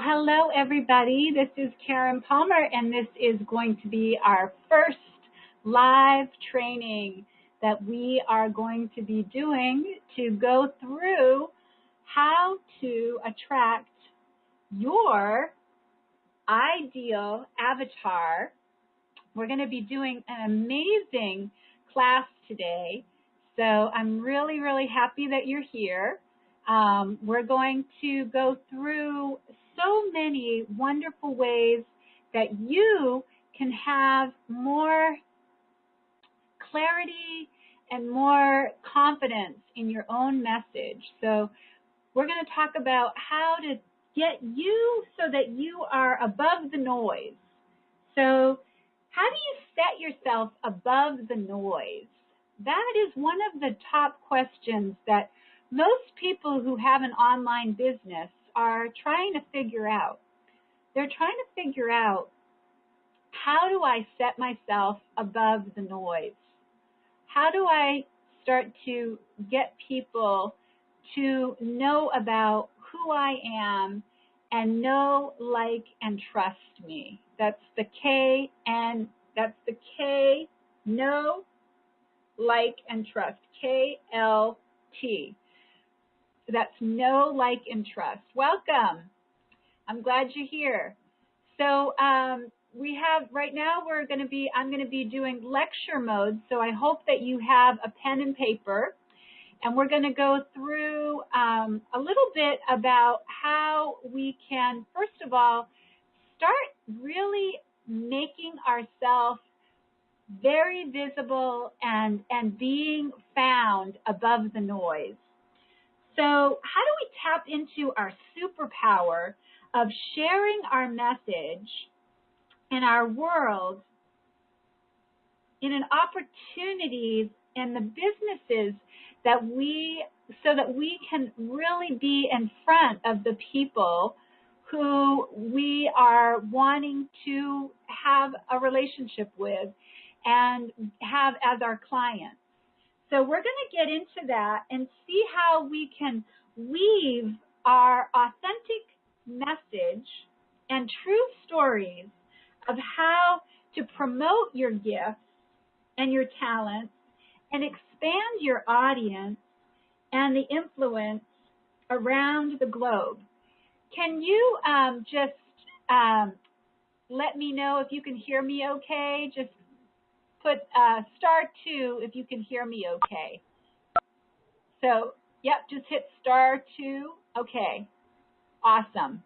Hello, everybody. This is Karen Palmer, and this is going to be our first live training that we are going to be doing to go through how to attract your ideal avatar. We're going to be doing an amazing class today, so I'm really, really happy that you're here. We're going to go through so many wonderful ways that you can have more clarity and more confidence in your own message. So we're going to talk about how to get you so that you are above the noise. So how do you set yourself above the noise? That is one of the top questions that most people who have an online business are trying to figure out. They're trying to figure out, how do I set myself above the noise? How do I start to get people to know about who I am and know, like, and trust me? That's the K, and that's the K, know, like, and trust, KLT. That's know, like, and trust. Welcome. I'm glad you're here. So we have, right now I'm going to be doing lecture mode. So I hope that you have a pen and paper. And we're going to go through a little bit about how we can, first of all, start really making ourselves very visible and being found above the noise. So how do we tap into our superpower of sharing our message in our world in an opportunities and the businesses that so that we can really be in front of the people who we are wanting to have a relationship with and have as our clients. So we're going to get into that and see how we can weave our authentic message and true stories of how to promote your gifts and your talents and expand your audience and the influence around the globe. Can you just let me know if you can hear me okay? Just put *2 if you can hear me okay. So, yep, just hit *2. Okay, awesome.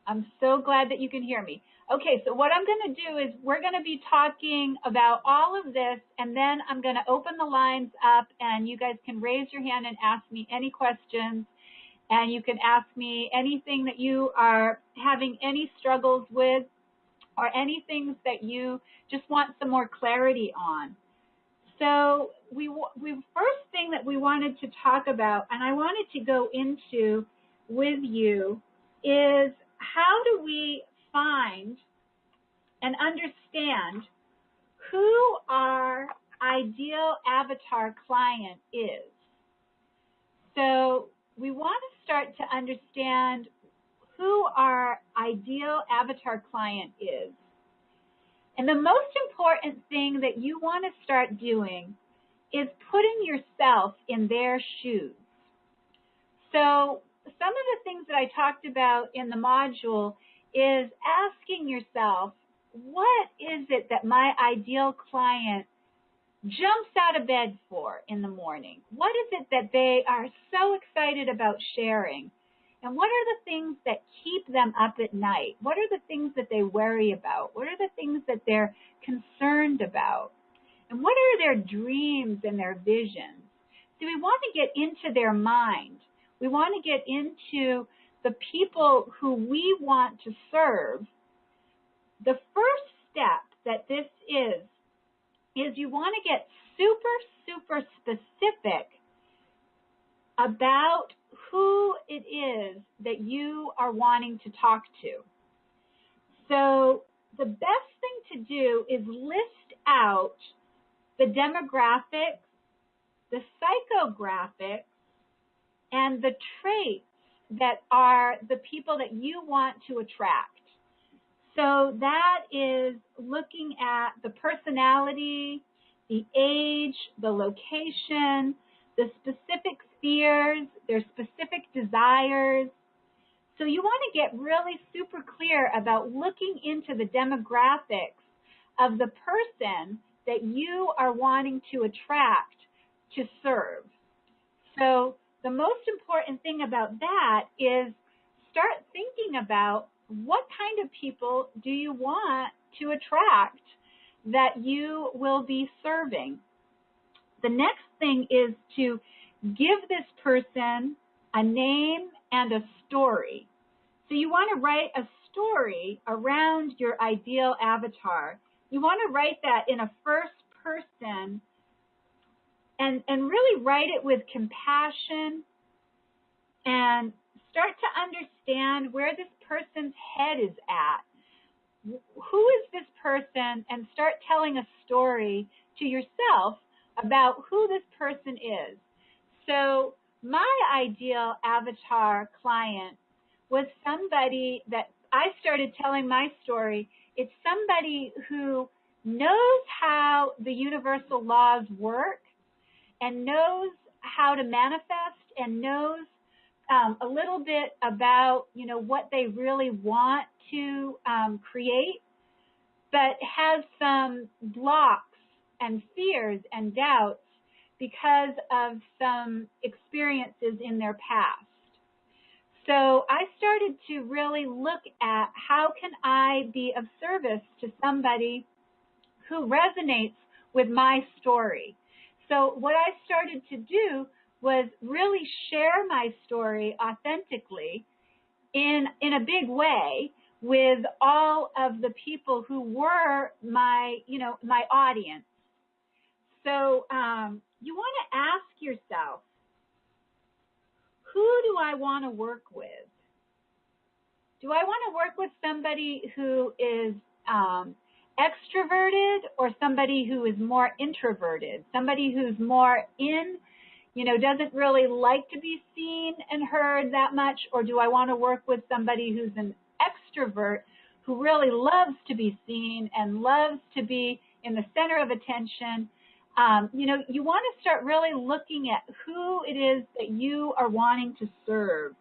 I'm so glad that you can hear me. Okay, so what I'm going to do is we're going to be talking about all of this, and then I'm going to open the lines up, and you guys can raise your hand and ask me any questions, and you can ask me anything that you are having any struggles with, or any things that you just want some more clarity on. So we first thing that we wanted to talk about, and I wanted to go into with you, is how do we find and understand who our ideal avatar client is. So we want to start to understand who our ideal avatar client is. And the most important thing that you want to start doing is putting yourself in their shoes. So some of the things that I talked about in the module is asking yourself, what is it that my ideal client jumps out of bed for in the morning? What is it that they are so excited about sharing? And what are the things that keep them up at night? What are the things that they worry about? What are the things that they're concerned about? And what are their dreams and their visions? So we want to get into their mind. We want to get into the people who we want to serve. The first step that this is you want to get super specific about who it is that you are wanting to talk to. So the best thing to do is list out the demographics, the psychographics, and the traits that are the people that you want to attract. So that is looking at the personality, the age, the location, the specific spheres, their specific desires. So you want to get really super clear about looking into the demographics of the person that you are wanting to attract to serve. So the most important thing about that is start thinking about what kind of people do you want to attract that you will be serving. The next thing is to give this person a name and a story. So you want to write a story around your ideal avatar. You want to write that in a first person and really write it with compassion and start to understand where this person's head is at. Who is this person? And start telling a story to yourself about who this person is. So my ideal avatar client was somebody that I started telling my story. It's somebody who knows how the universal laws work and knows how to manifest and knows a little bit about, what they really want to create, but has some blocks and fears and doubts because of some experiences in their past. So I started to really look at how can I be of service to somebody who resonates with my story. So what I started to do was really share my story authentically in a big way with all of the people who were my audience. So you want to ask yourself, who do I want to work with? Do I want to work with somebody who is extroverted or somebody who is more introverted? Somebody who's more doesn't really like to be seen and heard that much? Or do I want to work with somebody who's an extrovert who really loves to be seen and loves to be in the center of attention? You want to start really looking at who it is that you are wanting to serve.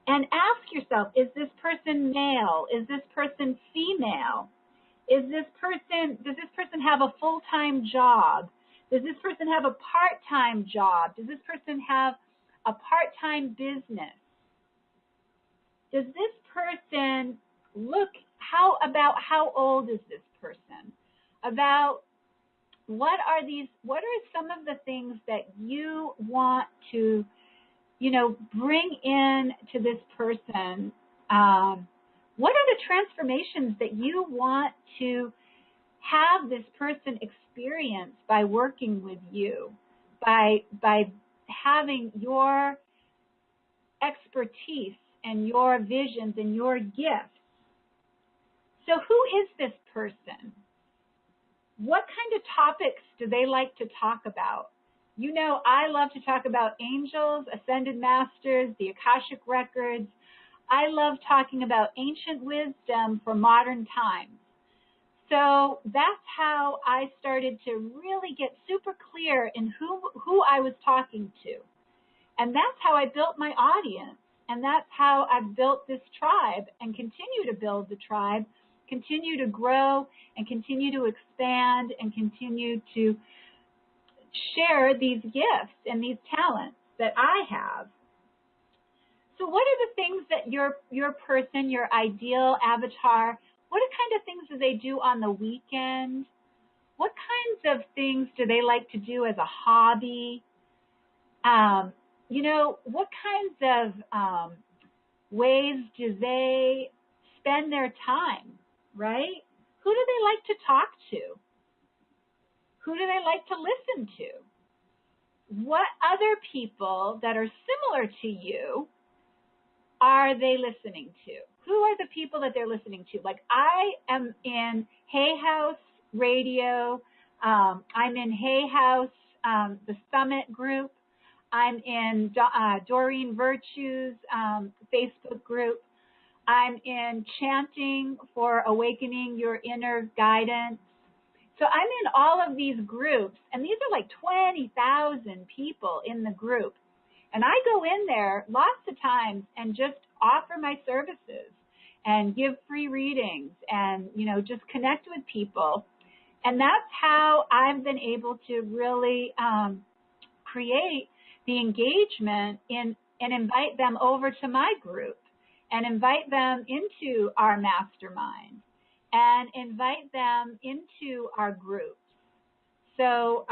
And ask yourself, is this person male? Is this person female? Does this person have a full-time job? Does this person have a part-time job? Does this person have a part-time business? Does this person how old is this person? About what are some of the things that you want to, bring in to this person? What are the transformations that you want to have this person experience by working with you, by having your expertise and your visions and your gifts? So who is this person? What kind of topics do they like to talk about? I love to talk about angels, ascended masters, the Akashic records. I love talking about ancient wisdom for modern times. So that's how I started to really get super clear in who I was talking to. And that's how I built my audience. And that's how I've built this tribe and continue to build the tribe, continue to grow and continue to expand and continue to share these gifts and these talents that I have. So what are the things that your person, your ideal avatar, what kind of things do they do on the weekend? What kinds of things do they like to do as a hobby? What kinds of ways do they spend their time, right? Who do they like to talk to? Who do they like to listen to? What other people that are similar to you are they listening to? Who are the people that they're listening to? Like I am in Hay House Radio. I'm in Hay House, the Summit group. I'm in Doreen Virtue's Facebook group. I'm in Chanting for Awakening Your Inner Guidance. So I'm in all of these groups, and these are like 20,000 people in the group. And I go in there lots of times and just offer my services and give free readings and, you know, just connect with people. And that's how I've been able to really create the engagement and invite them over to my group and invite them into our mastermind and invite them into our groups. So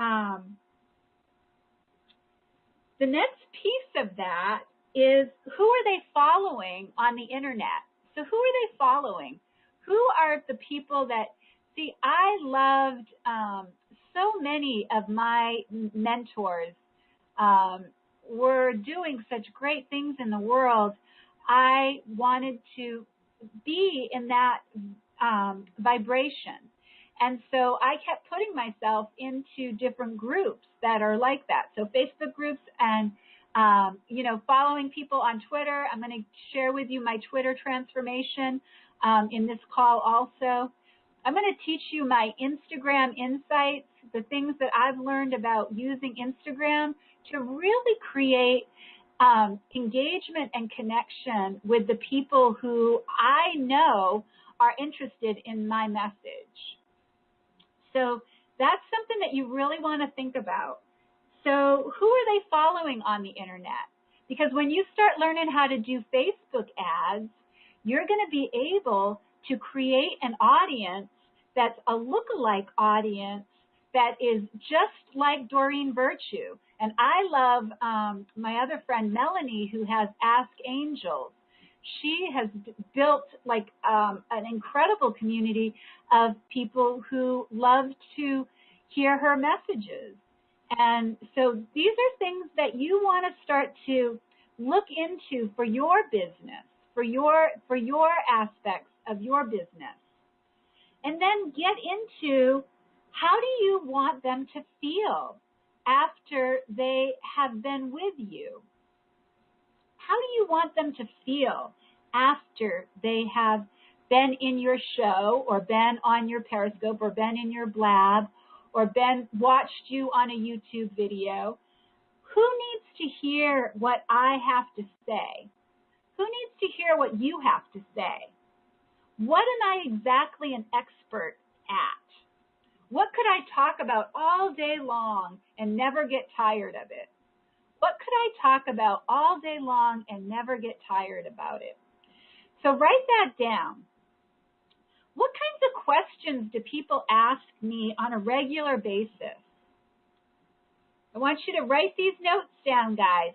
the next piece of that is, who are they following on the internet? So who are they following? Who are the people that, see, I loved so many of my mentors were doing such great things in the world. I wanted to be in that vibration. And so I kept putting myself into different groups that are like that. So Facebook groups and, you know, following people on Twitter. I'm going to share with you my Twitter transformation in this call also. I'm going to teach you my Instagram insights, the things that I've learned about using Instagram to really create engagement and connection with the people who I know are interested in my message. So that's something that you really want to think about. So who are they following on the internet? Because when you start learning how to do Facebook ads, you're going to be able to create an audience that's a lookalike audience that is just like Doreen Virtue. And I love my other friend Melanie, who has Ask Angels. She has built like an incredible community of people who love to hear her messages. And so these are things that you want to start to look into for your business, for your aspects of your business. And then get into, how do you want them to feel after they have been with you? How do you want them to feel after they have been in your show or been on your Periscope or been in your blab or watched you on a YouTube video? Who needs to hear what I have to say? Who needs to hear what you have to say? What am I exactly an expert at? What could I talk about all day long and never get tired of it? What could I talk about all day long and never get tired about it? So write that down. What kinds of questions do people ask me on a regular basis? I want you to write these notes down, guys.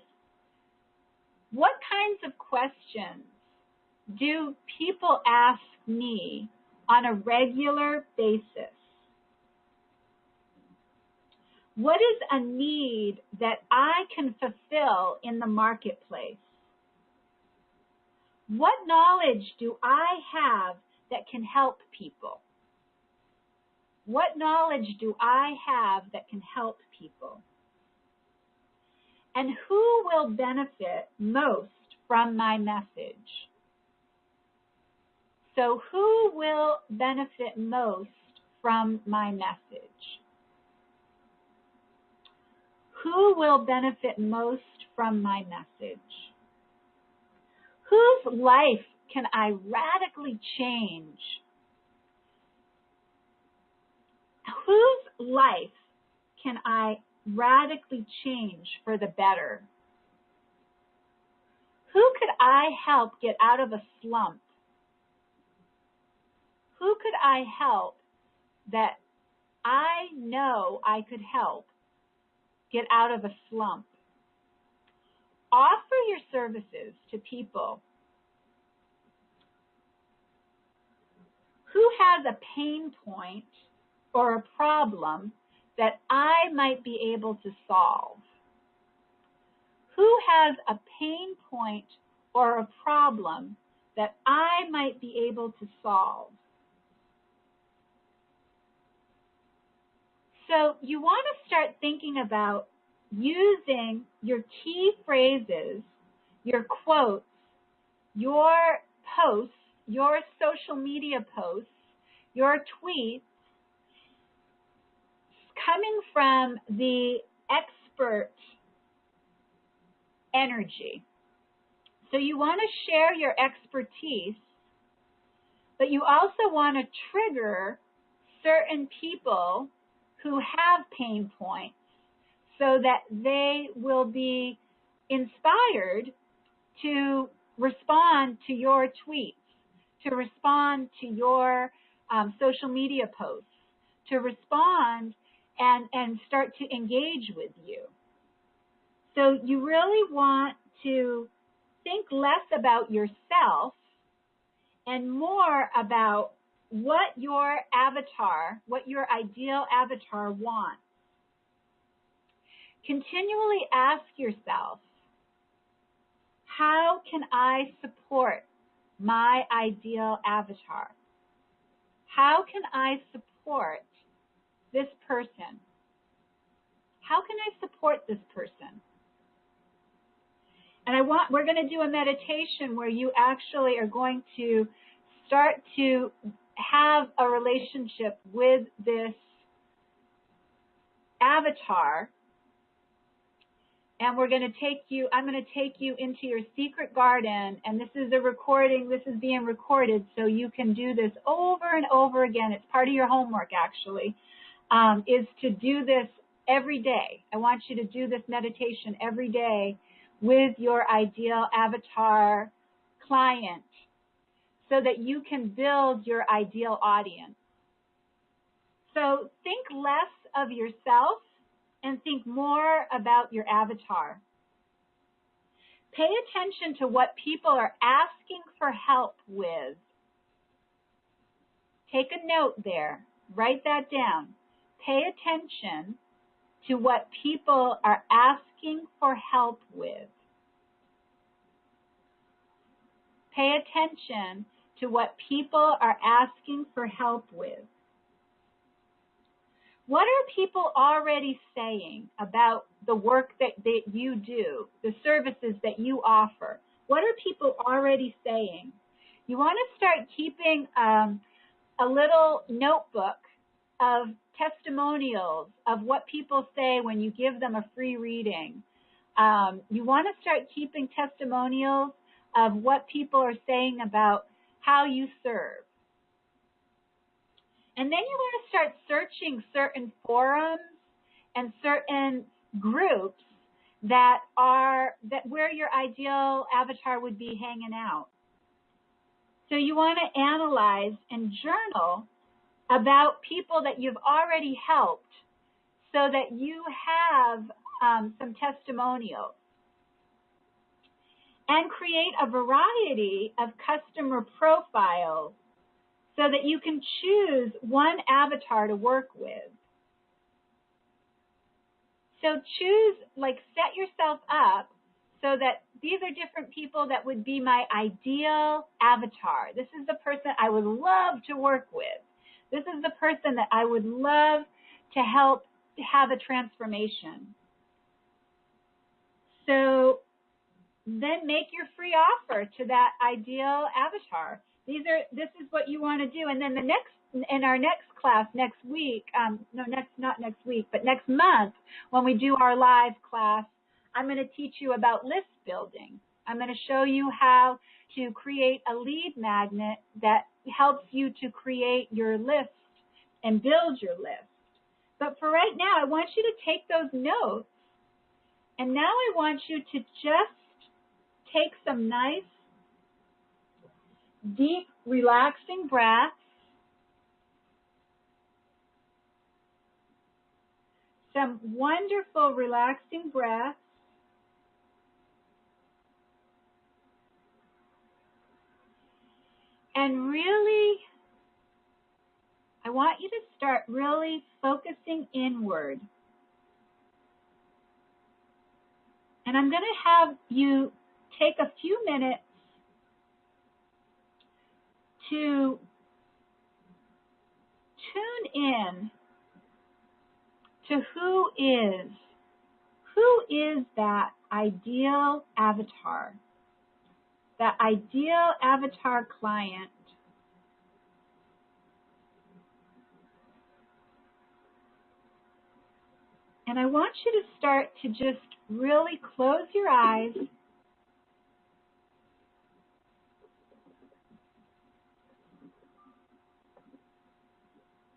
What kinds of questions do people ask me on a regular basis? What is a need that I can fulfill in the marketplace? What knowledge do I have that can help people? What knowledge do I have that can help people? And who will benefit most from my message? So who will benefit most from my message? Who will benefit most from my message? Whose life can I radically change? Whose life can I radically change for the better? Who could I help get out of a slump? Who could I help that I know I could help get out of a slump? Offer your services to people who has a pain point or a problem that I might be able to solve. Who has a pain point or a problem that I might be able to solve? So you want to start thinking about using your key phrases, your quotes, your posts, your social media posts, your tweets, coming from the expert energy. So you want to share your expertise, but you also want to trigger certain people who have pain points so that they will be inspired to respond to your tweets, to respond to your social media posts, to respond and start to engage with you. So you really want to think less about yourself and more about what your avatar, what your ideal avatar wants. Continually ask yourself, how can I support my ideal avatar? How can I support this person? How can I support this person? And we're going to do a meditation where you actually are going to start to have a relationship with this avatar. And I'm going to take you into your secret garden. And this is a recording. This is being recorded, so you can do this over and over again. It's part of your homework, actually, is to do this every day. I want you to do this meditation every day with your ideal avatar client so that you can build your ideal audience. So think less of yourself and think more about your avatar. Pay attention to what people are asking for help with. Take a note there. Write that down. Pay attention to what people are asking for help with. Pay attention to what people are asking for help with. What are people already saying about the work that you do, the services that you offer? What are people already saying? You want to start keeping a little notebook of testimonials of what people say when you give them a free reading. You want to start keeping testimonials of what people are saying about how you serve. And then you want to start searching certain forums and certain groups that where your ideal avatar would be hanging out. So you want to analyze and journal about people that you've already helped so that you have some testimonials. And create a variety of customer profiles so that you can choose one avatar to work with. So set yourself up so that these are different people that would be my ideal avatar. This is the person I would love to work with. This is the person that I would love to help have a transformation. So then make your free offer to that ideal avatar. This is what you want to do. And then in our next class next week, not next week, but next month, when we do our live class, I'm going to teach you about list building. I'm going to show you how to create a lead magnet that helps you to create your list and build your list. But for right now, I want you to take those notes. And now I want you to just take some nice, deep, relaxing breaths. Some wonderful, relaxing breaths. And really, I want you to start really focusing inward. And I'm going to have you take a few minutes to tune in to who is Who is that ideal avatar? That ideal avatar client? And I want you to start to just really close your eyes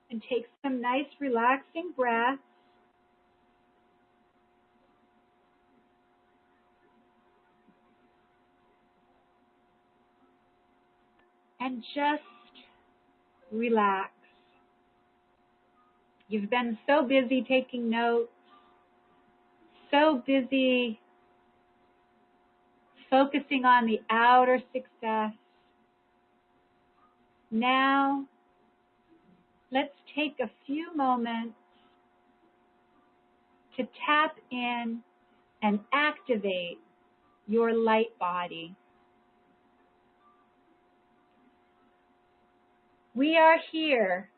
and take some nice relaxing breaths. And just relax. You've been so busy taking notes, so busy focusing on the outer success. Now, let's take a few moments to tap in and activate your light body. We are here.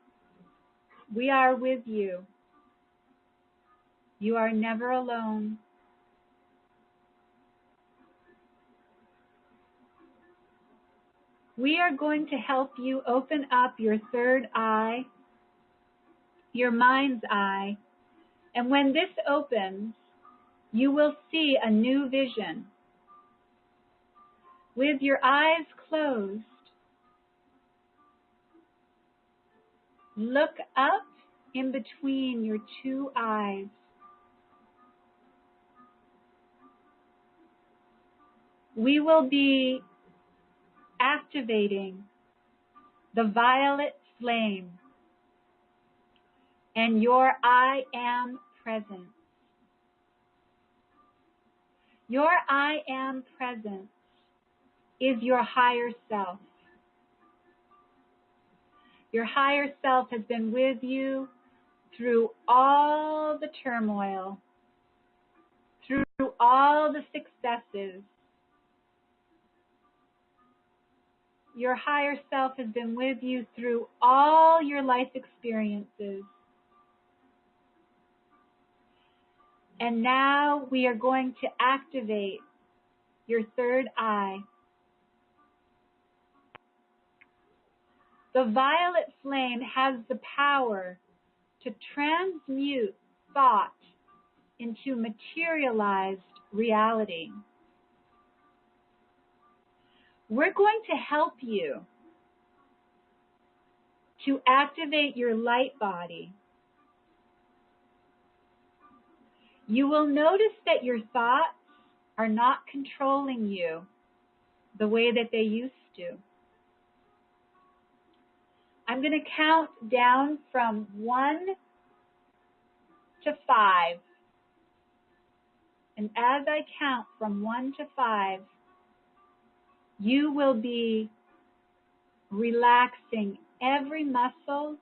We are with you. You are never alone. We are going to help you open up your third eye, your mind's eye, and when this opens, you will see a new vision. With your eyes closed, look up in between your two eyes. We will be activating the violet flame and your I am presence. Your I am presence is your higher self. Your higher self has been with you through all the turmoil, through all the successes. Your higher self has been with you through all your life experiences. And now we are going to activate your third eye. The violet flame has the power to transmute thought into materialized reality. We're going to help you to activate your light body. You will notice that your thoughts are not controlling you the way that they used to. I'm going to count down from 1 to 5. And as I count from 1 to 5, you will be relaxing every muscle.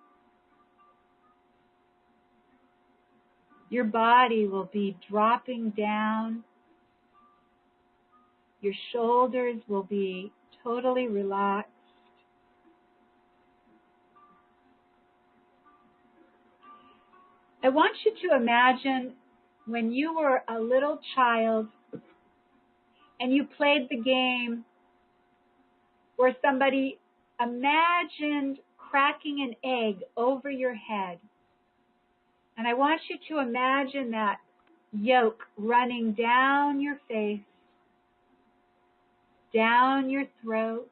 Your body will be dropping down. Your shoulders will be totally relaxed. I want you to imagine when you were a little child and you played the game where somebody imagined cracking an egg over your head. And I want you to imagine that yolk running down your face, down your throat,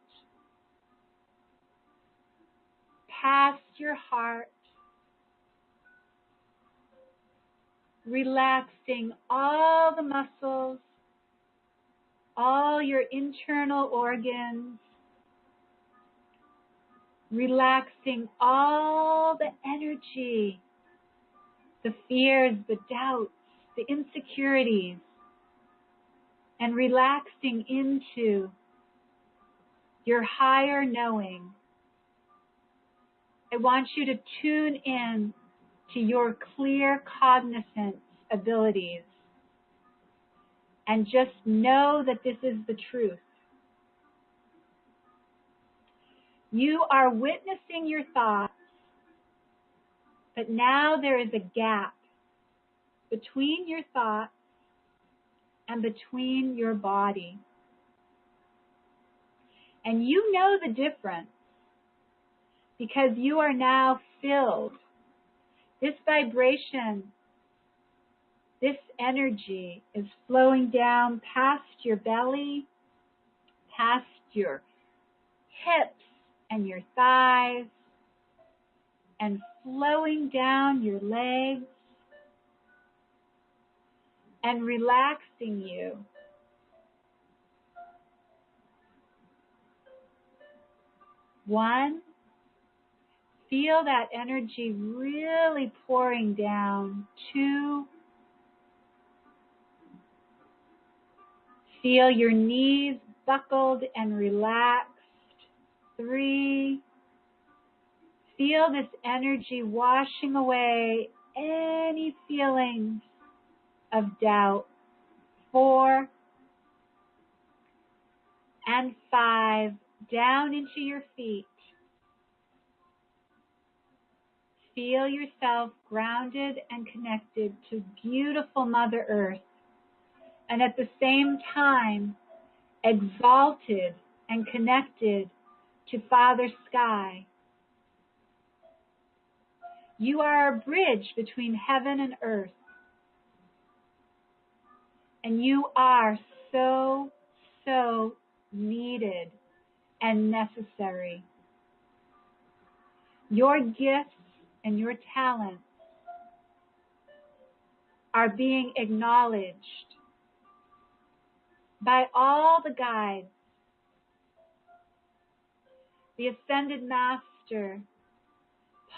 past your heart, relaxing all the muscles, all your internal organs, relaxing all the energy, the fears, the doubts, the insecurities, and relaxing into your higher knowing. I want you to tune in to your clear cognizance abilities and just know that this is the truth. You are witnessing your thoughts, but now there is a gap between your thoughts and between your body. And you know the difference because you are now filled. This vibration, this energy is flowing down past your belly, past your hips and your thighs, and flowing down your legs and relaxing you. One, feel that energy really pouring down. Two, feel your knees buckled and relaxed. Three, feel this energy washing away any feelings of doubt. 4, and 5, down into your feet. Feel yourself grounded and connected to beautiful Mother Earth, and at the same time exalted and connected to Father Sky. You are a bridge between heaven and earth, and you are so needed and necessary. Your gifts and your talents are being acknowledged by all the guides. The Ascended Master,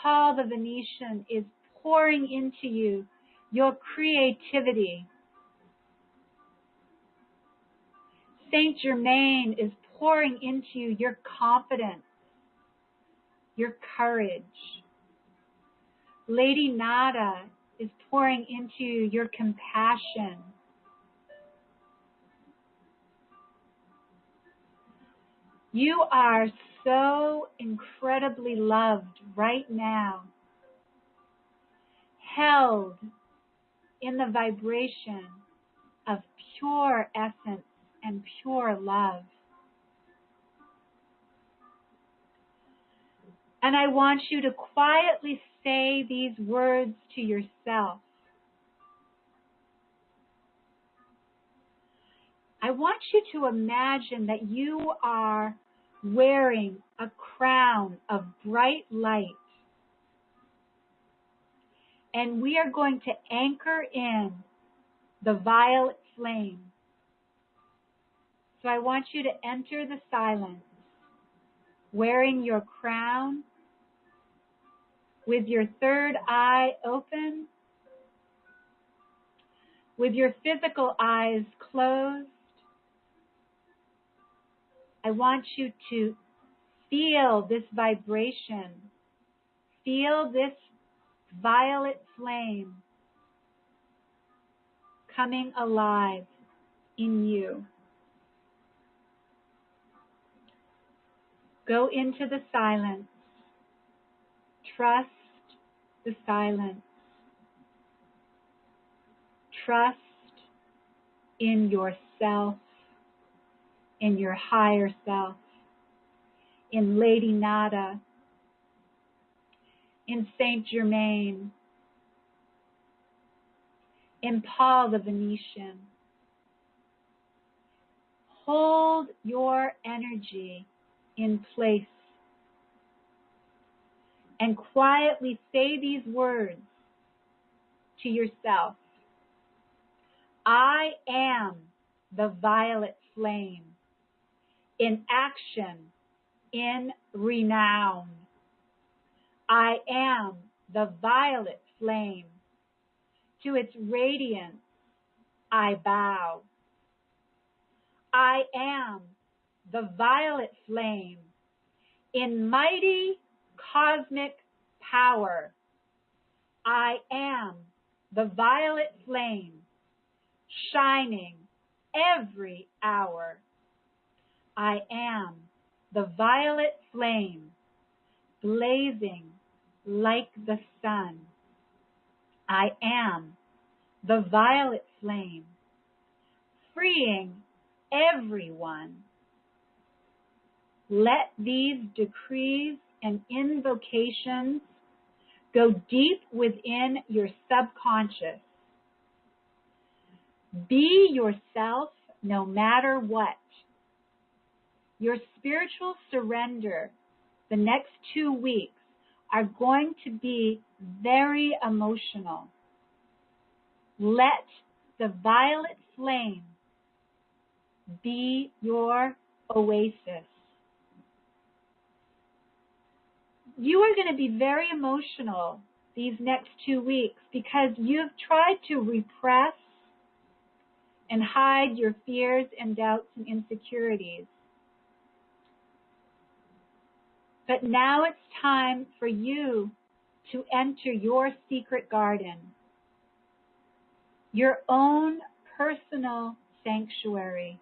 Paul the Venetian, is pouring into you your creativity. Saint Germain is pouring into you your confidence, your courage. Lady Nada is pouring into you your compassion. You are so incredibly loved right now, held in the vibration of pure essence and pure love. And I want you to quietly say these words to yourself. I want you to imagine that you are wearing a crown of bright light. And we are going to anchor in the violet flame. So I want you to enter the silence, wearing your crown, with your third eye open, with your physical eyes closed. I want you to feel this vibration, feel this violet flame coming alive in you. Go into the silence. Trust the silence. Trust in yourself, in your higher self, in Lady Nada, in Saint Germain, in Paul the Venetian. Hold your energy in place and quietly say these words to yourself. I am the violet flame, in action, in renown. I am the violet flame. To its radiance, I bow. I am the violet flame, in mighty cosmic power. I am the violet flame, shining every hour. I am the violet flame, blazing like the sun. I am the violet flame, freeing everyone. Let these decrees and invocations go deep within your subconscious. Be yourself no matter what. Your spiritual surrender the next 2 weeks are going to be very emotional. Let the violet flame be your oasis. You are going to be very emotional these next 2 weeks because you've tried to repress and hide your fears and doubts and insecurities. But now it's time for you to enter your secret garden, your own personal sanctuary.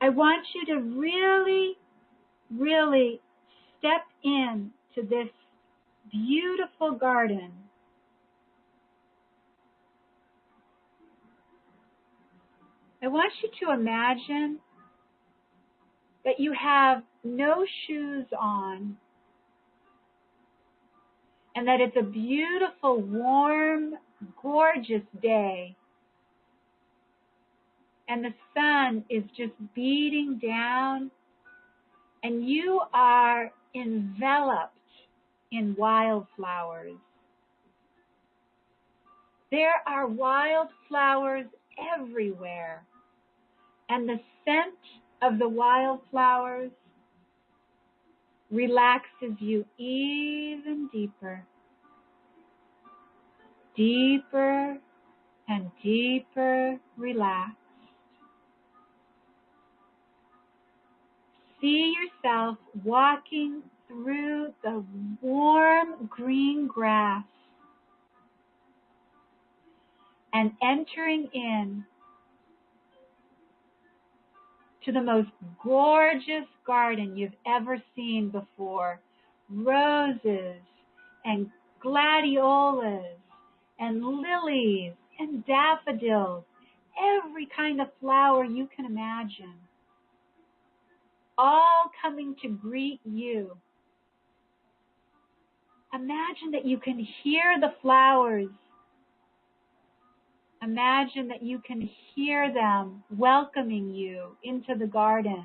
I want you to really, really step into this beautiful garden. I want you to imagine that you have no shoes on and that it's a beautiful, warm, gorgeous day and the sun is just beating down and you are enveloped in wildflowers. There are wildflowers everywhere, and the scent of the wildflowers relaxes you even deeper, deeper and deeper relaxed. See yourself walking through the warm green grass and entering in to the most gorgeous garden you've ever seen before. Roses and gladiolas and lilies and daffodils, every kind of flower you can imagine, all coming to greet you. Imagine that you can hear the flowers. Imagine that you can hear them welcoming you into the garden.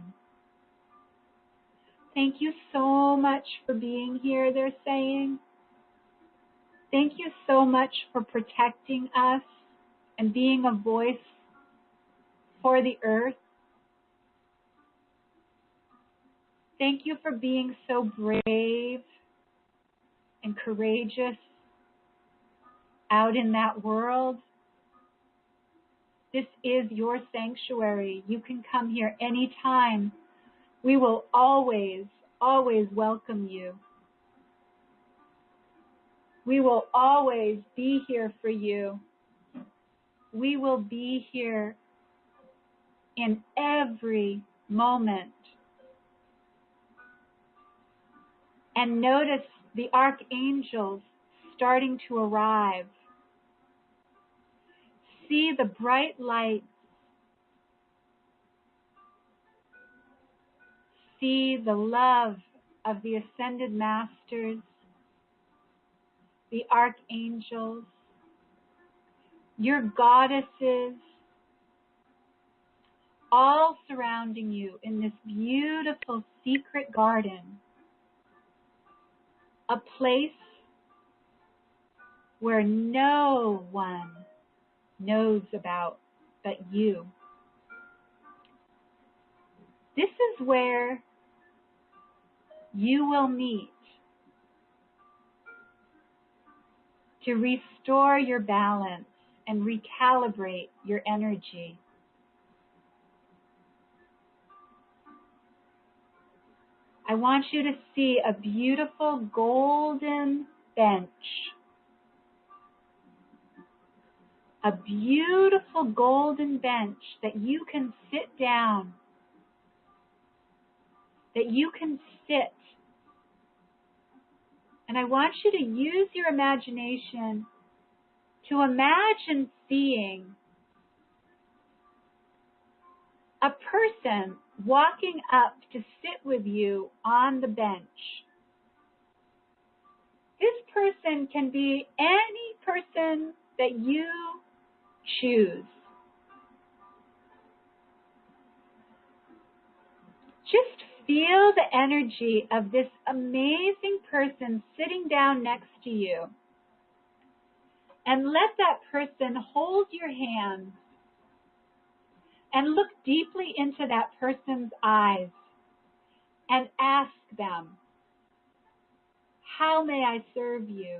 Thank you so much for being here, they're saying. Thank you so much for protecting us and being a voice for the earth. Thank you for being so brave and courageous out in that world. This is your sanctuary. You can come here anytime. We will always, always welcome you. We will always be here for you. We will be here in every moment. And notice the archangels starting to arrive. See the bright lights. See the love of the ascended masters, the archangels, your goddesses, all surrounding you in this beautiful secret garden, a place where no one knows about but you. This is where you will meet to restore your balance and recalibrate your energy. I want you to see a beautiful golden bench. A beautiful golden bench that you can sit down, that you can sit. And I want you to use your imagination to imagine seeing a person walking up to sit with you on the bench. This person can be any person that you choose. Just feel the energy of this amazing person sitting down next to you. And let that person hold your hand and look deeply into that person's eyes and ask them, how may I serve you?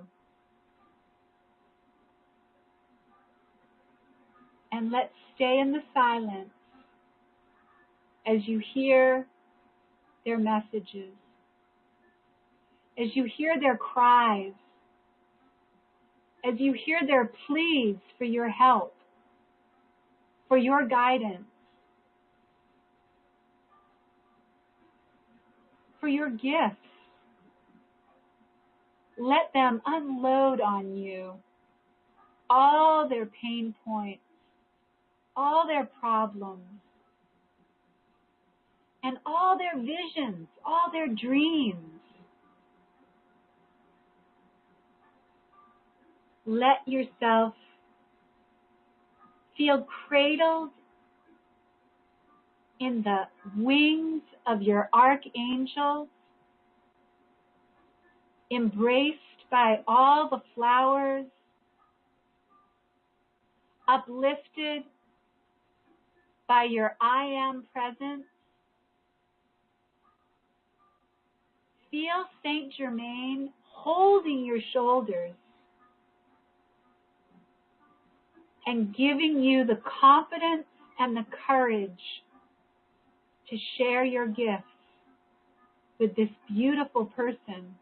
And let's stay in the silence as you hear their messages, as you hear their cries, as you hear their pleas for your help, for your guidance, for your gifts. Let them unload on you all their pain points, all their problems, and all their visions, all their dreams. Let yourself feel cradled in the wings of your archangel, embraced by all the flowers, uplifted by your I am presence. Feel Saint Germain holding your shoulders and giving you the confidence and the courage to share your gifts with this beautiful person.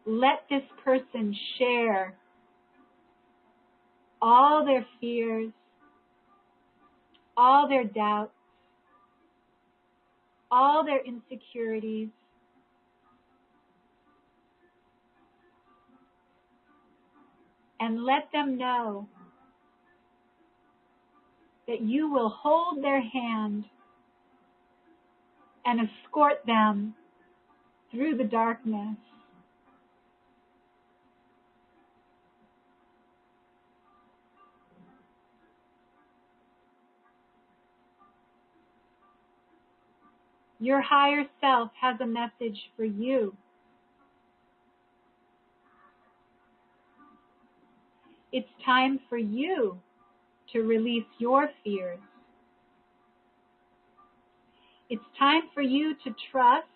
Let this person share all their fears, all their doubts, all their insecurities, and let them know that you will hold their hand and escort them through the darkness. Your higher self has a message for you. It's time for you to release your fears. It's time for you to trust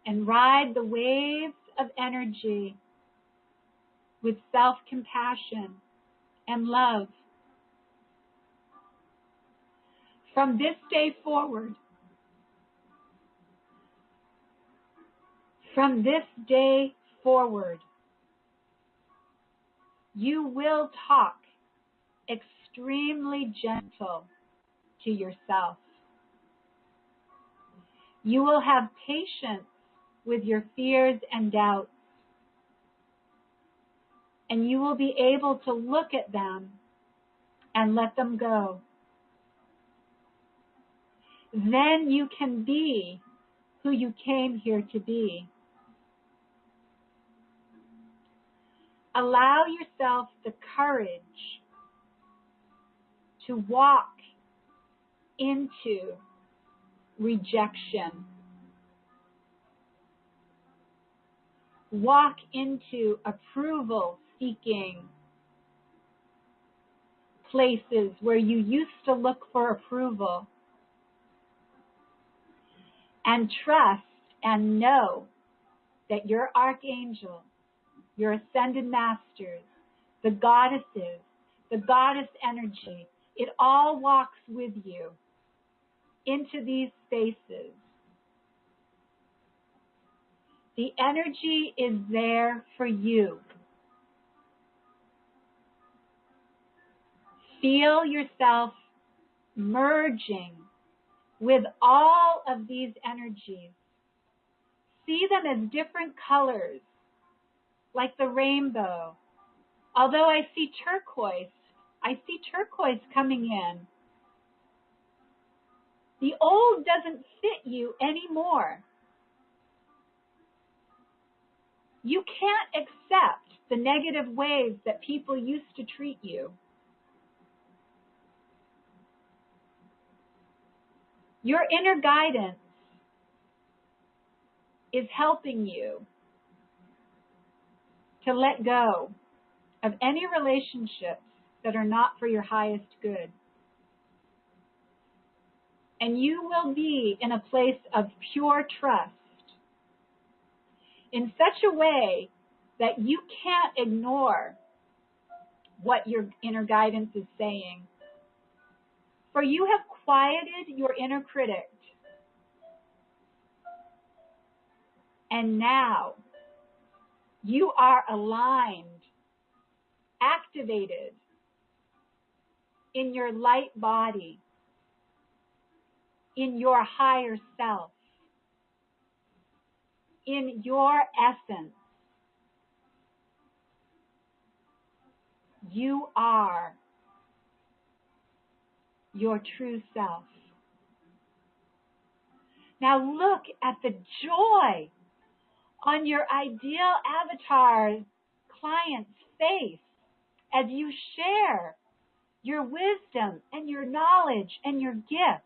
and ride the waves of energy with self-compassion and love. From this day forward, you will talk extremely gentle to yourself. You will have patience with your fears and doubts, and you will be able to look at them and let them go. Then you can be who you came here to be. Allow yourself the courage to walk into rejection. Walk into approval-seeking places where you used to look for approval. And trust and know that your archangel, your ascended masters, the goddesses, the goddess energy, it all walks with you into these spaces. The energy is there for you. Feel yourself merging with all of these energies. See them as different colors, like the rainbow. Although I see turquoise, I see turquoise coming in. The old doesn't fit you anymore. You can't accept the negative ways that people used to treat you. Your inner guidance is helping you to let go of any relationships that are not for your highest good. And you will be in a place of pure trust in such a way that you can't ignore what your inner guidance is saying. For you have quieted your inner critic. And now you are aligned, activated in your light body, in your higher self, in your essence. You are your true self. Now look at the joy on your ideal avatar client's face as you share your wisdom and your knowledge and your gifts.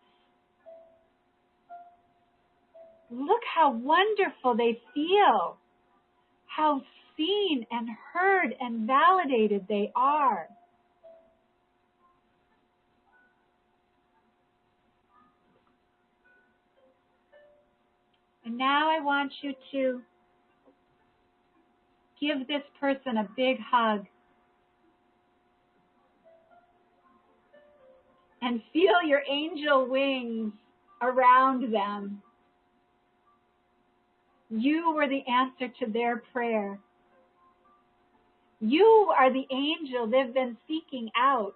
Look how wonderful they feel, how seen and heard and validated they are. And now I want you to give this person a big hug and feel your angel wings around them. You were the answer to their prayer. You are the angel they've been seeking out.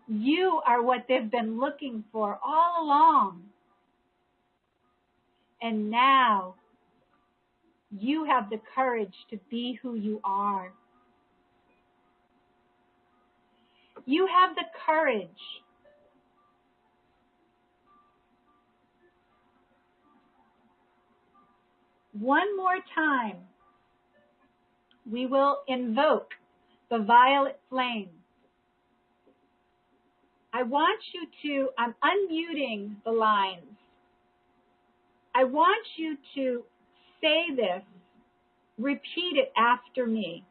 You are what they've been looking for all along. And now you have the courage to be who you are. You have the courage one more time. We will invoke the violet flame. I want you to, I'm unmuting the lines. I want you to say this, repeat it after me.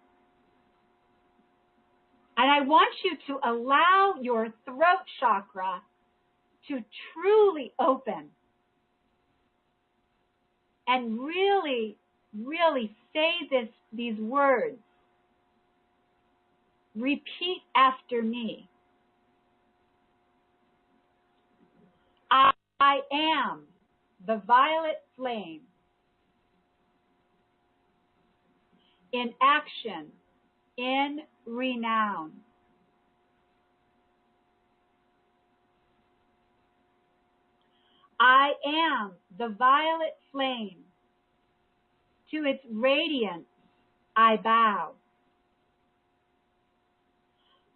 And I want you to allow your throat chakra to truly open and really, really say these words. Repeat after me. I am the violet flame in action, in renown. I am the violet flame. To its radiance, I bow.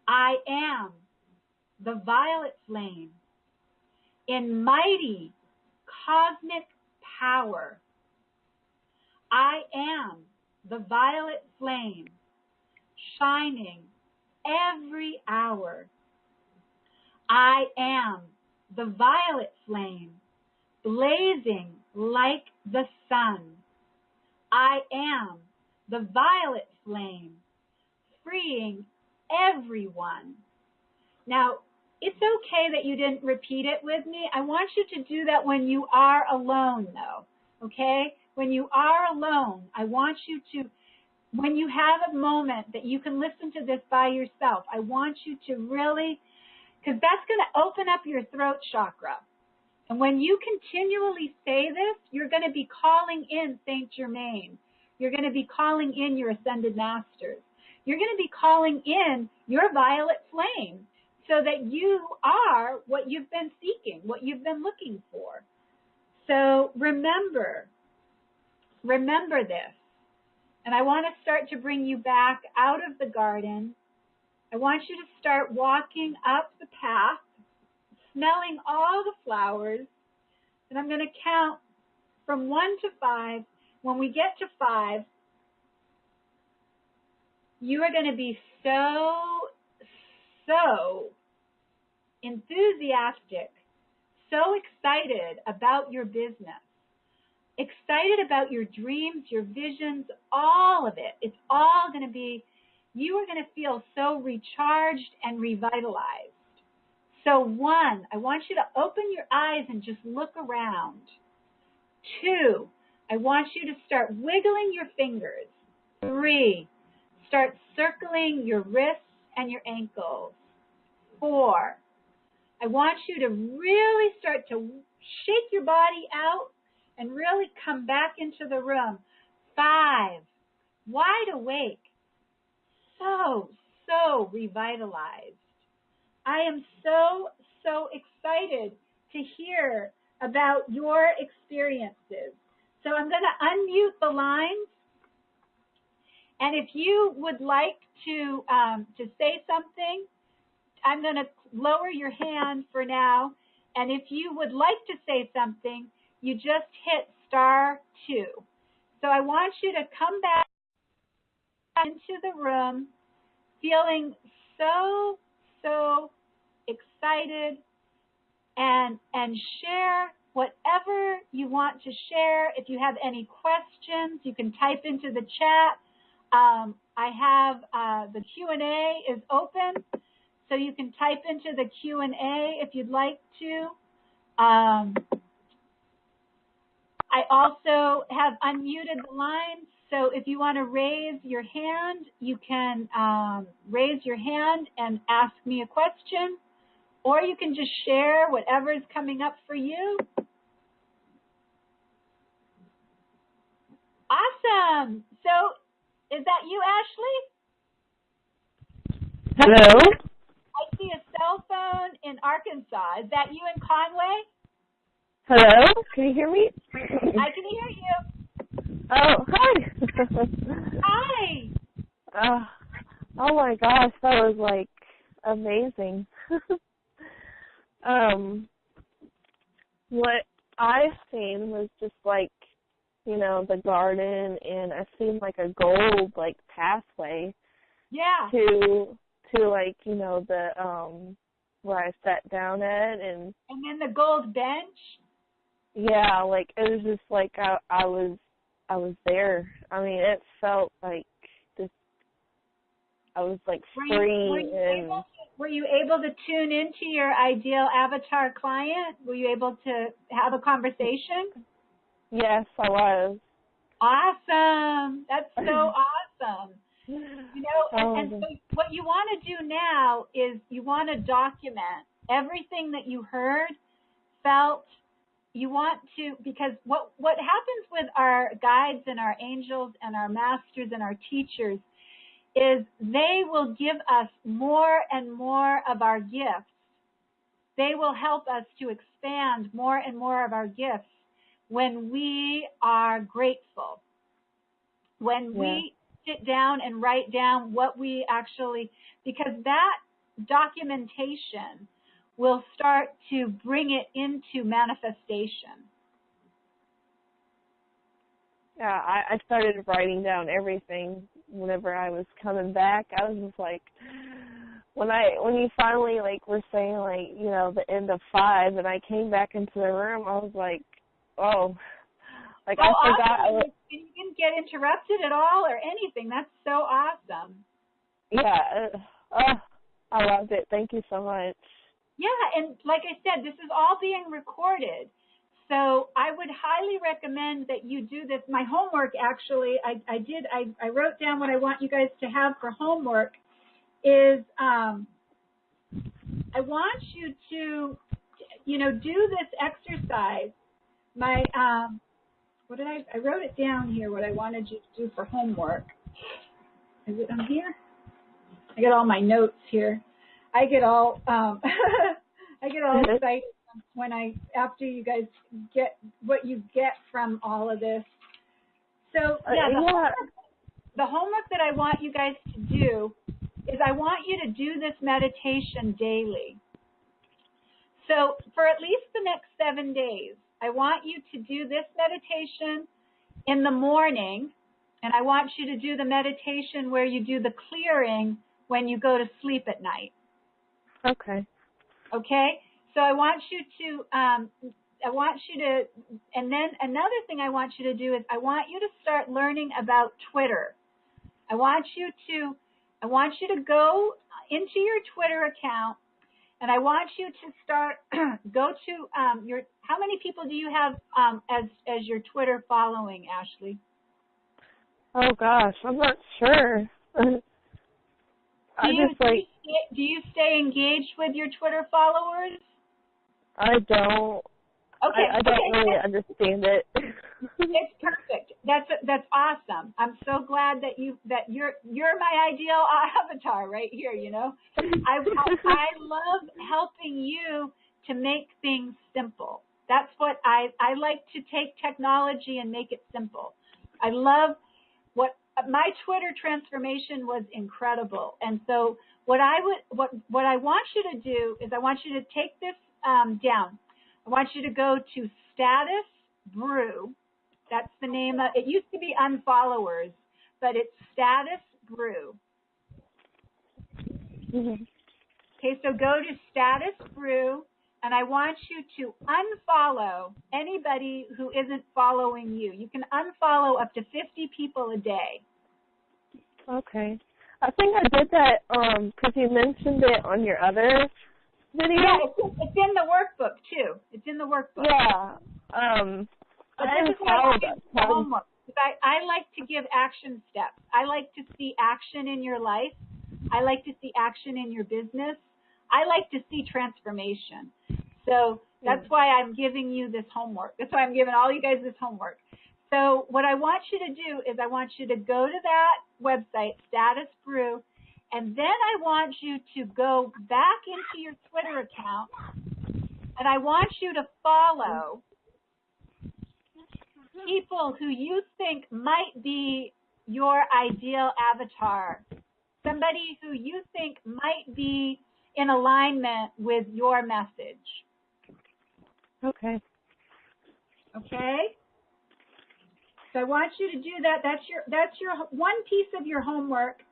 I am the violet flame in mighty cosmic power. I am the violet flame shining every hour. I am the violet flame blazing like the sun. I am the violet flame freeing everyone. Now, it's okay that you didn't repeat it with me. I want you to do that when you are alone, though, okay? When you are alone, I want you to, when you have a moment that you can listen to this by yourself, I want you to really, because that's going to open up your throat chakra. And when you continually say this, you're going to be calling in Saint Germain. You're going to be calling in your ascended masters. You're going to be calling in your violet flame so that you are what you've been seeking, what you've been looking for. So remember this. And I want to start to bring you back out of the garden. I want you to start walking up the path, smelling all the flowers. And I'm going to count from 1 to 5. When we get to 5, you are going to be so enthusiastic, so excited about your business, excited about your dreams, your visions, all of it. It's all going to be, you are going to feel so recharged and revitalized. So 1, I want you to open your eyes and just look around. 2, I want you to start wiggling your fingers. 3, start circling your wrists and your ankles. 4, I want you to really start to shake your body out and really come back into the room. 5, wide awake. So revitalized. I am so excited to hear about your experiences. So I'm going to unmute the lines. And if you would like to say something, I'm going to lower your hand for now. And if you would like to say something, you just hit *2. So I want you to come back into the room feeling so excited and share whatever you want to share. If you have any questions, you can type into the chat. I have the Q&A is open, so you can type into the Q&A if you'd like to. I also have unmuted the lines, so if you want to raise your hand, you can raise your hand and ask me a question, or you can just share whatever is coming up for you. Awesome. So is that you, Ashley? Hello? I see a cell phone in Arkansas. Is that you in Conway? Hello? Can you hear me? I can hear you. Oh, hi. Hi. Oh my gosh, that was like amazing. What I seen was just like, you know, the garden, and I seen like a gold like pathway. Yeah. To like, you know, the where I sat down at, and then the gold bench. Yeah, like it was just like I was there. I mean, it felt like this. I was like free. Were you able to tune into your ideal avatar client? Were you able to have a conversation? Yes, I was. Awesome. That's so awesome. You know, and so what you want to do now is you want to document everything that you heard, felt. You want to, because what happens with our guides and our angels and our masters and our teachers is they will give us more and more of our gifts. They will help us to expand more and more of our gifts when we are grateful. When we sit down and write down what we actually, because that documentation will start to bring it into manifestation. Yeah, I started writing down everything whenever I was coming back. I was just like, when you finally like were saying like, you know, the end of 5, and I came back into the room, I was like, oh, like I forgot. Awesome. You didn't get interrupted at all or anything. That's so awesome. Yeah, I loved it. Thank you so much. Yeah, and like I said, this is all being recorded. So I would highly recommend that you do this. My homework, actually, I wrote down what I want you guys to have for homework is I want you to, you know, do this exercise. I wrote it down here, what I wanted you to do for homework. Is it on here? I got all my notes here. I get all excited after you guys get what you get from all of this. So the homework that I want you guys to do is I want you to do this meditation daily. So for at least the next 7 days, I want you to do this meditation in the morning, and I want you to do the meditation where you do the clearing when you go to sleep at night. Okay. Okay? So I want you to, and then another thing I want you to do is I want you to start learning about Twitter. I want you to go into your Twitter account, and I want you to start, go to how many people do you have as your Twitter following, Ashley? Oh gosh, I'm not sure. Do you stay engaged with your Twitter followers? I don't. Okay. I don't really understand it. It's perfect. That's awesome. I'm so glad that you're my ideal avatar right here. You know, I love helping you to make things simple. That's what I like to take technology and make it simple. I love my Twitter transformation was incredible, and so what I want you to do is I want you to take this down. I want you to go to Status Brew. That's the name of it. Used to be Unfollowers, but it's Status Brew. Mm-hmm. Okay, so go to Status Brew, and I want you to unfollow anybody who isn't following you. You can unfollow up to 50 people a day. Okay. I think I did that because you mentioned it on your other video. Yeah, it's in the workbook too. It's in the workbook. Yeah. But this is why I give you homework. I like to give action steps. I like to see action in your life. I like to see action in your business. I like to see transformation. So that's why I'm giving you this homework. That's why I'm giving all you guys this homework. So what I want you to do is I want you to go to that website, Status Brew, and then I want you to go back into your Twitter account, and I want you to follow people who you think might be your ideal avatar, somebody who you think might be in alignment with your message. Okay. Okay? So I want you to do that. That's your one piece of your homework.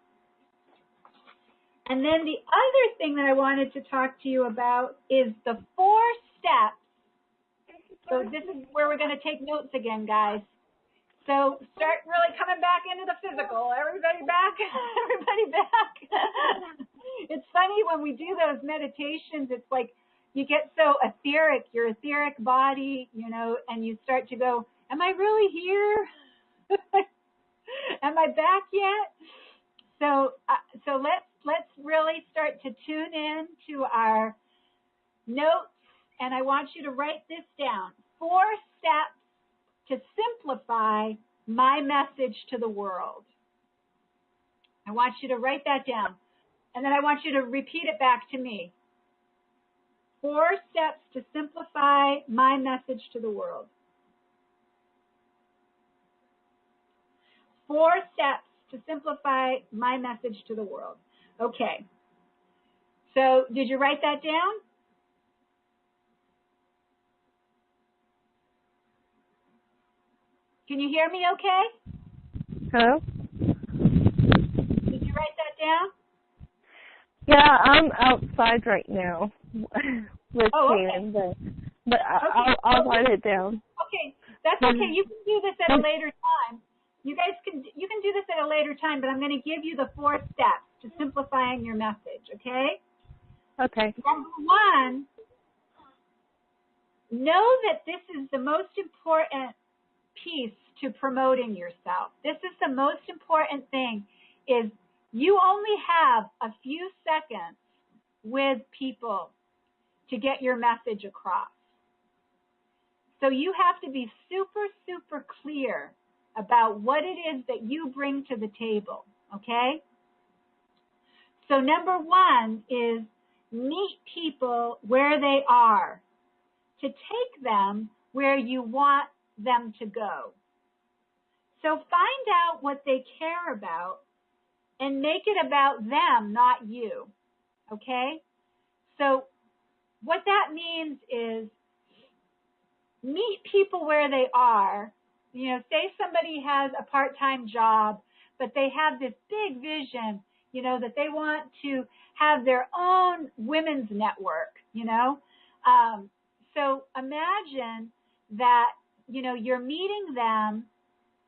And then the other thing that I wanted to talk to you about is the 4 steps. So this is where we're going to take notes again, guys. So start really coming back into the physical. Everybody back. Everybody back. It's funny when we do those meditations, it's like you get so etheric, your etheric body, you know, and you start to go, am I really here? Am I back yet? So let's really start to tune in to our notes, and I want you to write this down. 4 steps to simplify my message to the world. I want you to write that down, and then I want you to repeat it back to me. 4 steps to simplify my message to the world. 4 steps to simplify my message to the world. Okay. So did you write that down? Can you hear me okay? Hello? Did you write that down? Yeah, I'm outside right now with Shannon, but I'll write it down. Okay, that's okay. You can do this at a later time. You can do this at a later time, but I'm going to give you the 4 steps to simplifying your message, okay? Okay. Number 1, know that this is the most important piece to promoting yourself. This is the most important thing, is you only have a few seconds with people to get your message across. So you have to be super, super clear about what it is that you bring to the table, okay? So number 1 is meet people where they are, to take them where you want them to go. So find out what they care about and make it about them, not you. Okay? So what that means is meet people where they are. You know, say somebody has a part-time job, but they have this big vision, you know, that they want to have their own women's network, you know. So imagine that, you know, you're meeting them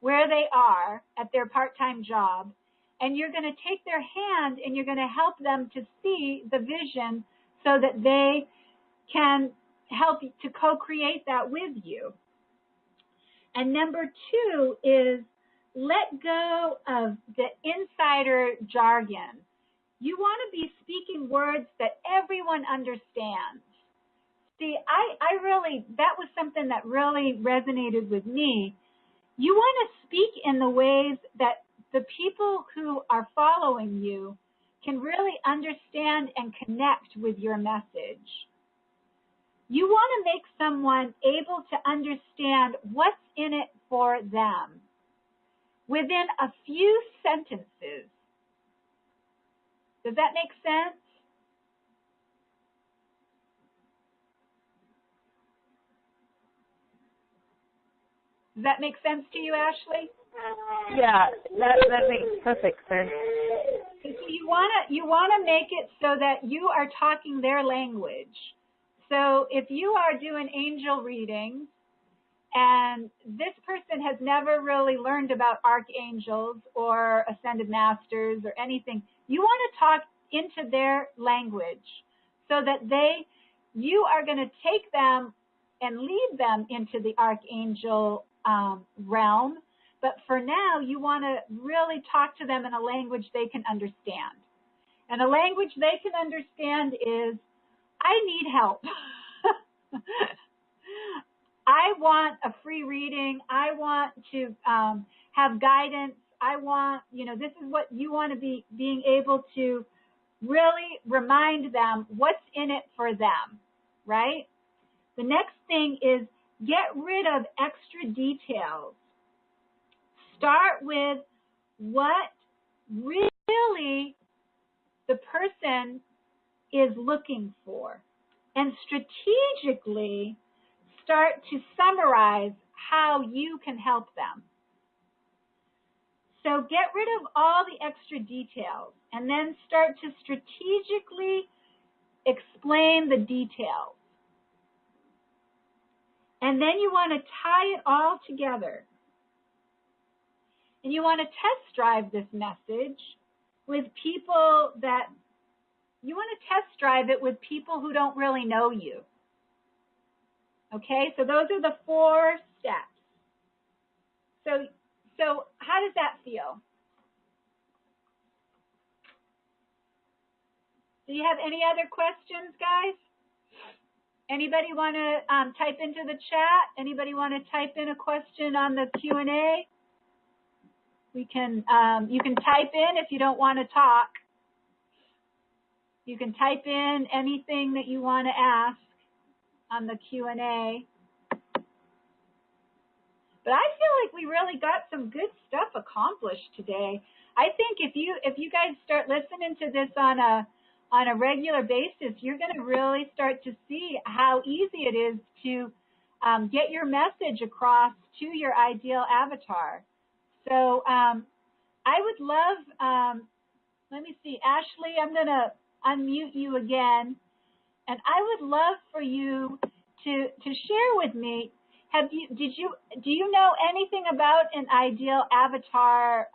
where they are at their part-time job, and you're going to take their hand and you're going to help them to see the vision so that they can help to co-create that with you. And number 2 is let go of the insider jargon. You want to be speaking words that everyone understands. See, I really, that was something that really resonated with me. You want to speak in the ways that the people who are following you can really understand and connect with your message. You want to make someone able to understand what's in it for them within a few sentences. Does that make sense? Does that make sense to you, Ashley? Yeah, that makes perfect sense. So you wanna make it so that you are talking their language. So if you are doing angel readings and this person has never really learned about archangels or ascended masters or anything, you want to talk into their language so that you are going to take them and lead them into the archangel realm. But for now, you want to really talk to them in a language they can understand. And a language they can understand is, I need help. I want a free reading. I want to have guidance. I want, this is what you want to be, being able to really remind them what's in it for them, right? The next thing is get rid of extra details. Start with what really the person is looking for, and strategically start to summarize how you can help them. So get rid of all the extra details and then start to strategically explain the details. And then you want to tie it all together. And you want to test drive this message with people that you want to test drive it with people who don't really know you. Okay, so those are the 4 steps. So how does that feel? Do you have any other questions, guys? Anybody want to type into the chat? Anybody want to type in a question on the Q&A? You can type in if you don't want to talk. You can type in anything that you want to ask on the Q&A. But I feel like we really got some good stuff accomplished today. I think if you guys start listening to this on a regular basis, you're going to really start to see how easy it is to get your message across to your ideal avatar. So I would love, let me see, Ashley, I'm going to unmute you again, and I would love for you to share with me. Do you know anything about an ideal avatar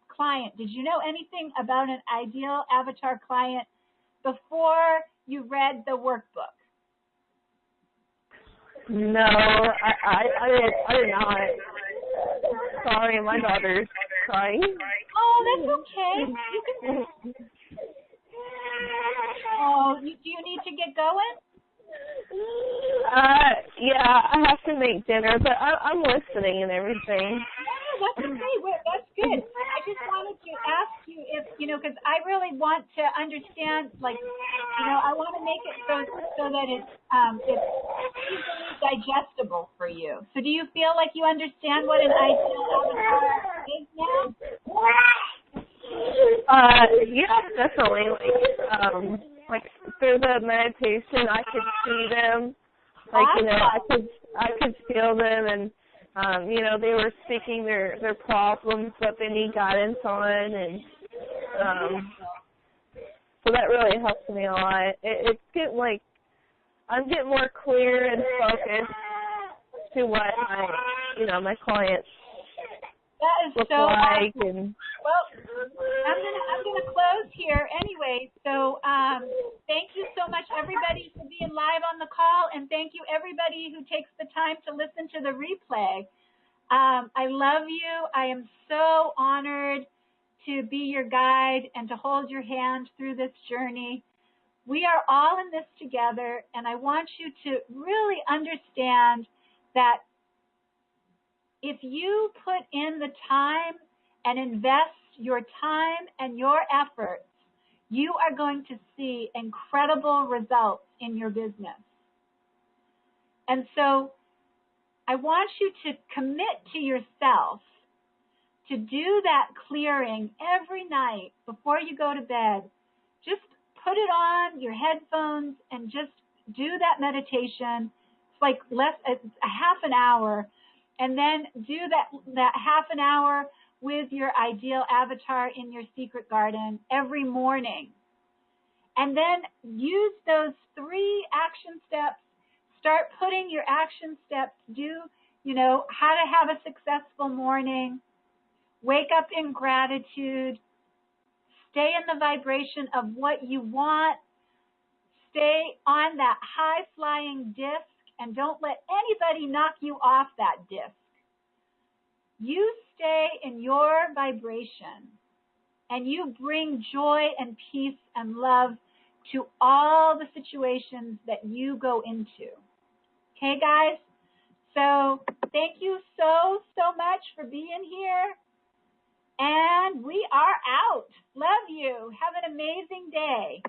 client? Did you know anything about an ideal avatar client before you read the workbook? No, I did not. Sorry, my daughter's crying. Oh, that's okay. You can. Oh, do you need to get going? Yeah, I have to make dinner, but I'm listening and everything. Oh, that's okay. That's good. I just wanted to ask you if because I really want to understand, like, I want to make it so that it's easily digestible for you. So do you feel like you understand what an ideal avatar is now? Yeah, definitely. Like through the meditation, I could see them. Like, I could feel them, and they were speaking their problems, what they need guidance on, and so that really helps me a lot. It's getting I'm getting more clear and focused to what my clients look like. Awesome. And well, I'm gonna close here anyway. So thank you so much, everybody, for being live on the call, and thank you everybody who takes the time to listen to the replay. I love you. I am so honored to be your guide and to hold your hand through this journey. We are all in this together, and I want you to really understand that if you put in the time and invest your time and your efforts, you are going to see incredible results in your business. And so I want you to commit to yourself to do that clearing every night before you go to bed. Just put it on your headphones and just do that meditation. It's like a half an hour, and then do that half an hour with your ideal avatar in your secret garden every morning. And then use those 3 action steps. Start putting your action steps. How to have a successful morning. Wake up in gratitude. Stay in the vibration of what you want. Stay on that high-flying disc, and don't let anybody knock you off that disc. You stay in your vibration, and you bring joy and peace and love to all the situations that you go into. Okay, guys? So thank you so much for being here. And we are out. Love you. Have an amazing day.